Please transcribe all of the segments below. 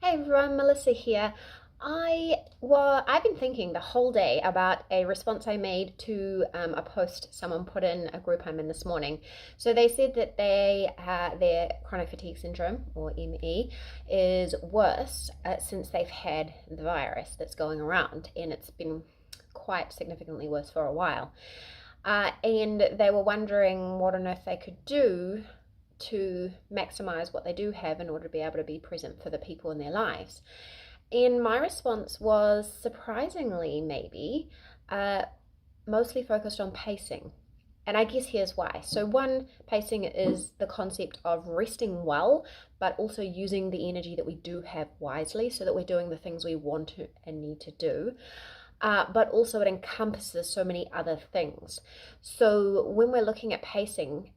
Hey everyone, Melissa here. I've been thinking the whole day about a response I made to a post someone put in a group I'm in this morning. So they said that their chronic fatigue syndrome, or ME, is worse since they've had the virus that's going around, and it's been quite significantly worse for a while. And they were wondering what on earth they could do to maximize what they do have in order to be able to be present for the people in their lives. And my response was surprisingly, maybe, uh, mostly focused on pacing. And I guess here's why. So, one, pacing is the concept of resting well, but also using the energy that we do have wisely so that we're doing the things we want to and need to do. But also, it encompasses so many other things. So, when we're looking at pacing,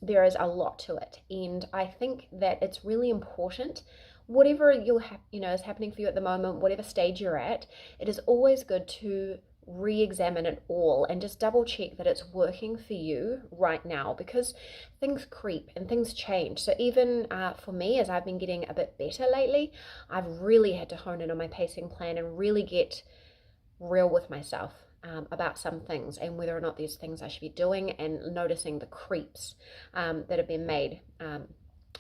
there is a lot to it, and I think that it's really important. Whatever is happening for you at the moment, whatever stage you're at, it is always good to re-examine it all and just double check that it's working for you right now, because things creep and things change. So even for me, as I've been getting a bit better lately, I've really had to hone in on my pacing plan and really get real with myself about some things and whether or not there's things I should be doing, and noticing the creeps that have been made.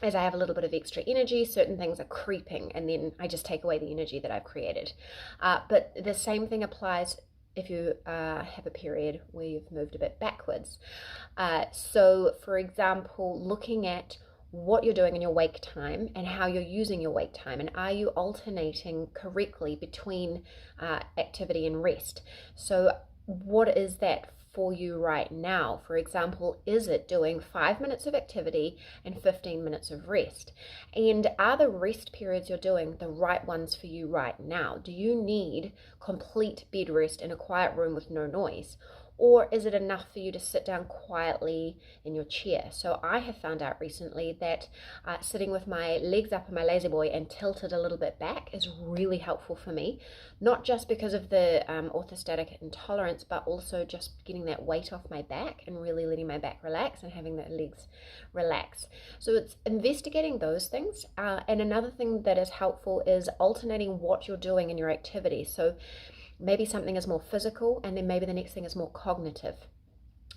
As I have a little bit of extra energy, certain things are creeping, and then I just take away the energy that I've created. But the same thing applies if you have a period where you've moved a bit backwards. So, for example, looking at what you're doing in your wake time and how you're using your wake time, and are you alternating correctly between activity and rest. So what is that for you right now? For example, is it doing 5 minutes of activity and 15 minutes of rest? And are the rest periods you're doing the right ones for you right now? Do you need complete bed rest in a quiet room with no noise? Or is it enough for you to sit down quietly in your chair? So I have found out recently that sitting with my legs up in my lazy boy and tilted a little bit back is really helpful for me, not just because of the orthostatic intolerance, but also just getting that weight off my back and really letting my back relax and having the legs relax. So it's investigating those things. And another thing that is helpful is alternating what you're doing in your activity. So maybe something is more physical, and then maybe the next thing is more cognitive,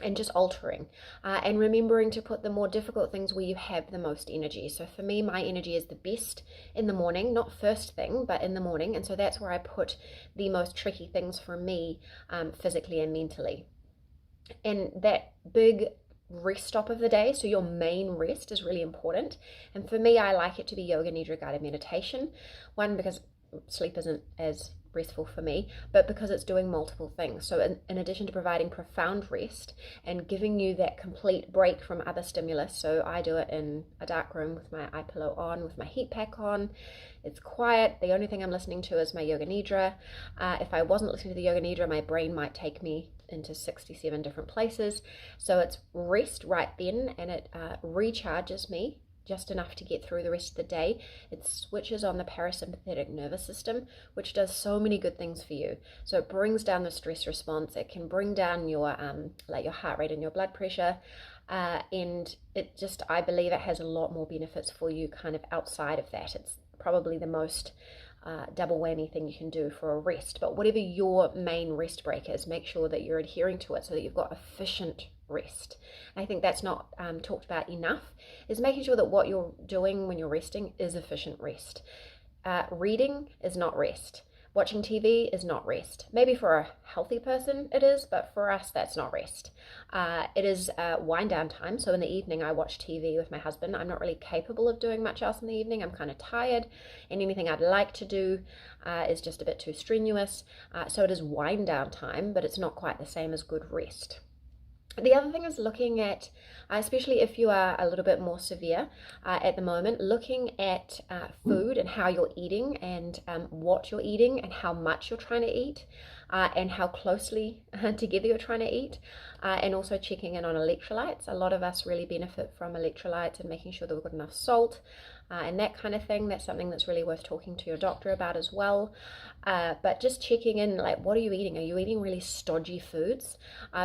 and just altering and remembering to put the more difficult things where you have the most energy. So for me, my energy is the best in the morning, not first thing, but in the morning. And so that's where I put the most tricky things for me, physically and mentally. And that big rest stop of the day, so your main rest, is really important. And for me, I like it to be yoga nidra guided meditation. One, because sleep isn't as restful for me, but because it's doing multiple things. So in addition to providing profound rest and giving you that complete break from other stimulus, so I do it in a dark room with my eye pillow on, with my heat pack on. It's quiet. The only thing I'm listening to is my yoga nidra. If I wasn't listening to the yoga nidra, my brain might take me into 67 different places. So it's rest right then, and it recharges me just enough to get through the rest of the day. It switches on the parasympathetic nervous system, which does so many good things for you. So it brings down the stress response. It can bring down your your heart rate and your blood pressure, and it just, I believe it has a lot more benefits for you kind of outside of that. It's probably the most double whammy thing you can do for a rest. But whatever your main rest break is, make sure that you're adhering to it so that you've got efficient rest. And I think that's not talked about enough, is making sure that what you're doing when you're resting is efficient rest. Reading is not rest. Watching TV is not rest. Maybe for a healthy person it is, but for us that's not rest. It is wind down time. So in the evening I watch TV with my husband. I'm not really capable of doing much else in the evening. I'm kind of tired, and anything I'd like to do is just a bit too strenuous. So it is wind down time, but it's not quite the same as good rest. The other thing is looking at, especially if you are a little bit more severe at the moment, looking at food and how you're eating, and what you're eating and how much you're trying to eat, and how closely together you're trying to eat, and also checking in on electrolytes. A lot of us really benefit from electrolytes and making sure that we've got enough salt, and that kind of thing. That's something that's really worth talking to your doctor about as well. But just checking in, like, what are you eating? Are you eating really stodgy foods?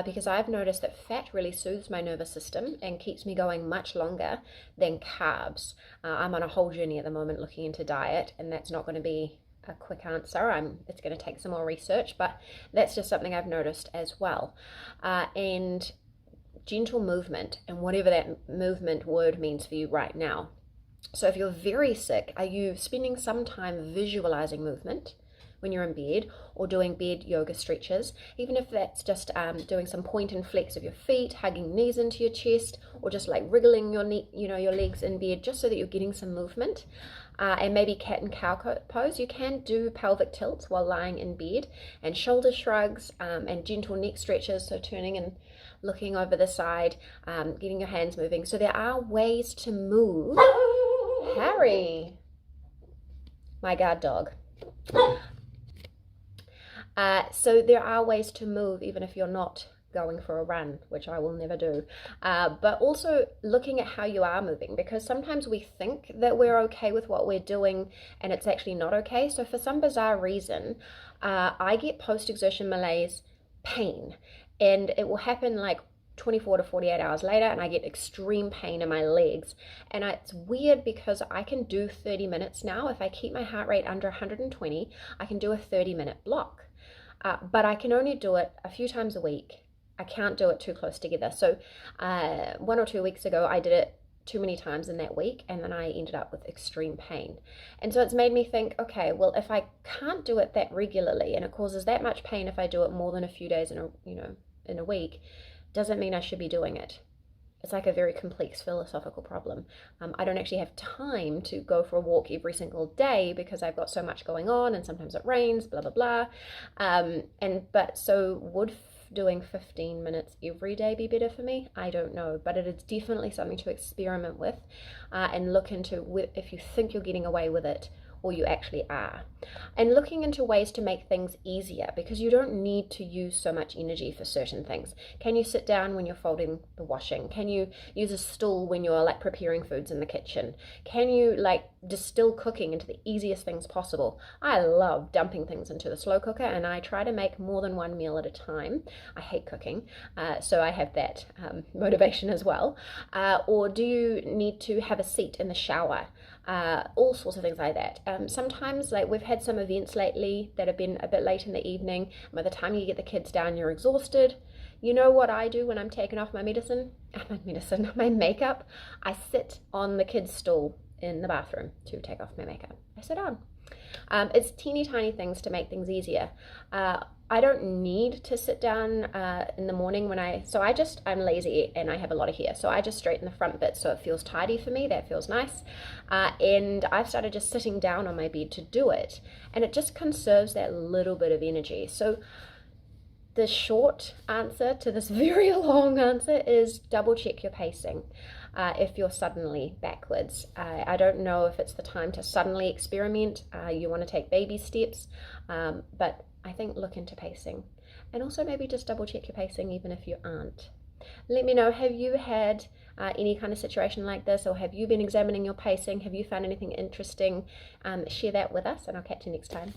Because I've noticed that fat really soothes my nervous system and keeps me going much longer than carbs. I'm on a whole journey at the moment looking into diet, and that's not going to be a quick answer. It's going to take some more research, but that's just something I've noticed as well. And gentle movement, and whatever that movement word means for you right now. So if you're very sick, are you spending some time visualizing movement when you're in bed, or doing bed yoga stretches, even if that's just doing some point and flex of your feet, hugging knees into your chest, or just like wriggling your your legs in bed, just so that you're getting some movement. And maybe cat and cow pose. You can do pelvic tilts while lying in bed, and shoulder shrugs, and gentle neck stretches, so turning and looking over the side, getting your hands moving. So there are ways to move. Harry, my guard dog. So there are ways to move even if you're not going for a run, which I will never do, but also looking at how you are moving, because sometimes we think that we're okay with what we're doing and it's actually not okay. So for some bizarre reason, I get post-exertion malaise pain, and it will happen like 24 to 48 hours later, and I get extreme pain in my legs. And it's weird because I can do 30 minutes now. If I keep my heart rate under 120, I can do a 30-minute block. But I can only do it a few times a week. I can't do it too close together. So 1 or 2 weeks ago, I did it too many times in that week, and then I ended up with extreme pain. And so it's made me think, okay, well, if I can't do it that regularly, and it causes that much pain if I do it more than a few days in a week, doesn't mean I should be doing it. It's like a very complex philosophical problem. I don't actually have time to go for a walk every single day because I've got so much going on, and sometimes it rains, blah, blah, blah. But so would doing 15 minutes every day be better for me? I don't know, but it is definitely something to experiment with, and look into if you think you're getting away with it, or you actually are. And looking into ways to make things easier, because you don't need to use so much energy for certain things. Can you sit down when you're folding the washing? Can you use a stool when you're like preparing foods in the kitchen? Can you like distill cooking into the easiest things possible? I love dumping things into the slow cooker, and I try to make more than one meal at a time. I hate cooking, so I have that motivation as well. Or do you need to have a seat in the shower? All sorts of things like that. Sometimes, like, we've had some events lately that have been a bit late in the evening. By the time you get the kids down, you're exhausted. You know what I do when I'm taking off my my makeup? I sit on the kids' stool in the bathroom to take off my makeup. I sit on. It's teeny tiny things to make things easier. I don't need to sit down in the morning I'm lazy and I have a lot of hair. So I just straighten the front bit so it feels tidy for me. That feels nice. And I've started just sitting down on my bed to do it. And it just conserves that little bit of energy. So the short answer to this very long answer is double check your pacing. If you're suddenly backwards, I don't know if it's the time to suddenly experiment. You want to take baby steps, but I think look into pacing, and also maybe just double check your pacing even if you aren't. Let me know, have you had any kind of situation like this, or have you been examining your pacing? Have you found anything interesting? Share that with us, and I'll catch you next time.